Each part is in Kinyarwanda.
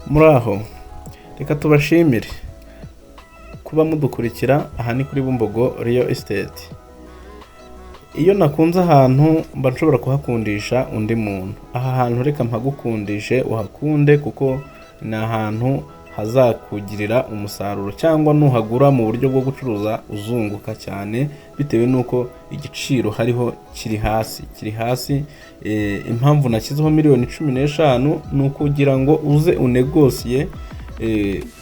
Muraho, reka tubashimire kuba mudukurikira. Aha ni kuri Bumbogo Real Estate. Iyo nakunze ahantu mba nshobora kuhakundisha undi muntu. Aha hantu reka mpagukundishe uhakunde, kuko ni ahantu hazakugirira umusaruro, cyangwa nuhagura mu buryo bwo gucuruza uzunguka cyane, bitewe nuko igiciro hariho kiri hasi. Impamvu nashyizeho miliyoni 15 ni ukugira ngo uze unegosiye.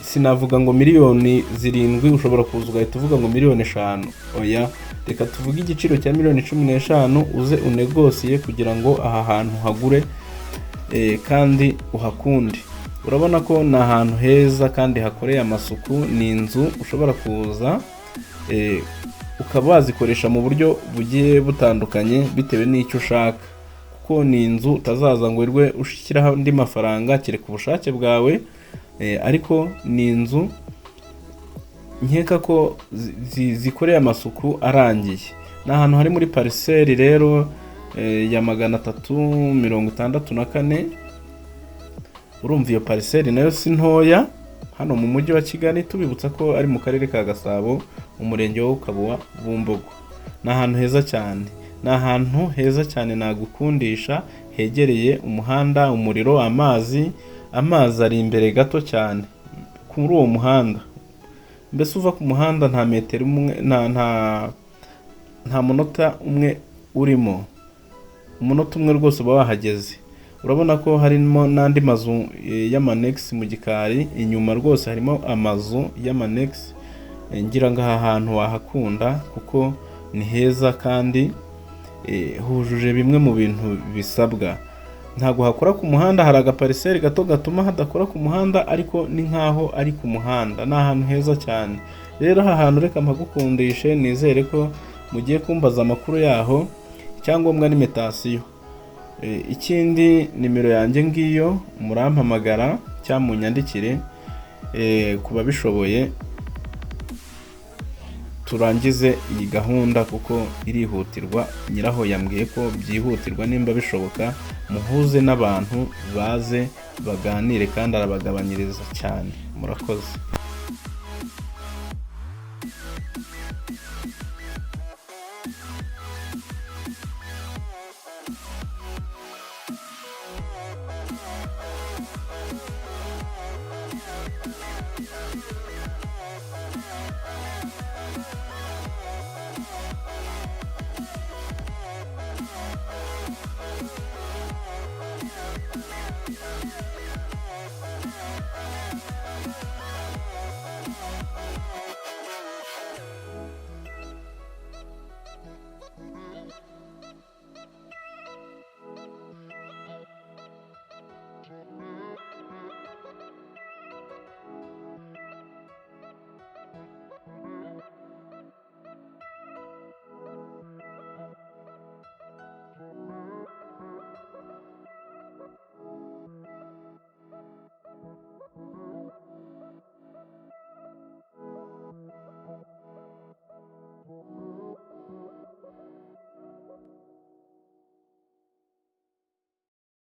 Sinavuga ngo miliyoni 7 ushobora kuza ugahita uvuga ngo miliyoni 5. Oya, reka tuvuge igiciro cya miliyoni 15 uze unegosiye kugira ngo aha hantu hagure kandi uhakunde. Urabona ko ni ahantu heza kandi hakoreye amasuku. Ni inzu ushobora kuza ukaba wazikoresha mu buryo bugiye butandukanye bitewe n'icyo ushaka, kuko ni inzu utazaza ngo wirwe ushikiraho andi mafaranga kereka ubushake bwawe. Ariko ni inzu nkeka ko zikoreye amasuku arangiye. Ni ahantu hari muri parcelle rero ya 364. Urumva iyo parcelle nayo si ntoya, hano mu mujyi wa Kigali, tubibutsa ko ari mu karere ka Gasabo, umurenge wa Kabuwa, Bumbogo. Ni ahantu heza cyane, nagukundisha, hegereye umuhanda, umuriro, amazi ari imbere gato cyane kuri uwo muhanda. Mbese uva ku muhanda nta metero umwe, nta munota umwe urimo, umunota umwe rwose uba wahageze. Urabona ko harimo n'andi mazu y'amanex mu gikari inyuma, rwose harimo amazu y'amanex. Ngira ngo aha hantu wahakunda kuko ni heza kandi hujuje bimwe mu bintu bisabwa. Ntago hakora ku muhanda, hari agapariseri gato gatuma hadakora ku muhanda, ariko ni nkaho ari ku muhanda. Ni ahantu heza cyane. Rero aha hantu reka mpagukundishe, nizere ko mugiye kumbaza amakuru yaho. Icyangombwa ni metasiyo. Ikindi nimero yanjye ngiyo, murampamagara cyangwa munyandikire kuba bishoboye, turangize iyi gahunda kuko irihutirwa. Nyiraho yambwiye ko byihutirwa, nimba bishoboka muhuze n'abantu baze baganire kandi arabagabanyiriza cyane. Murakoze.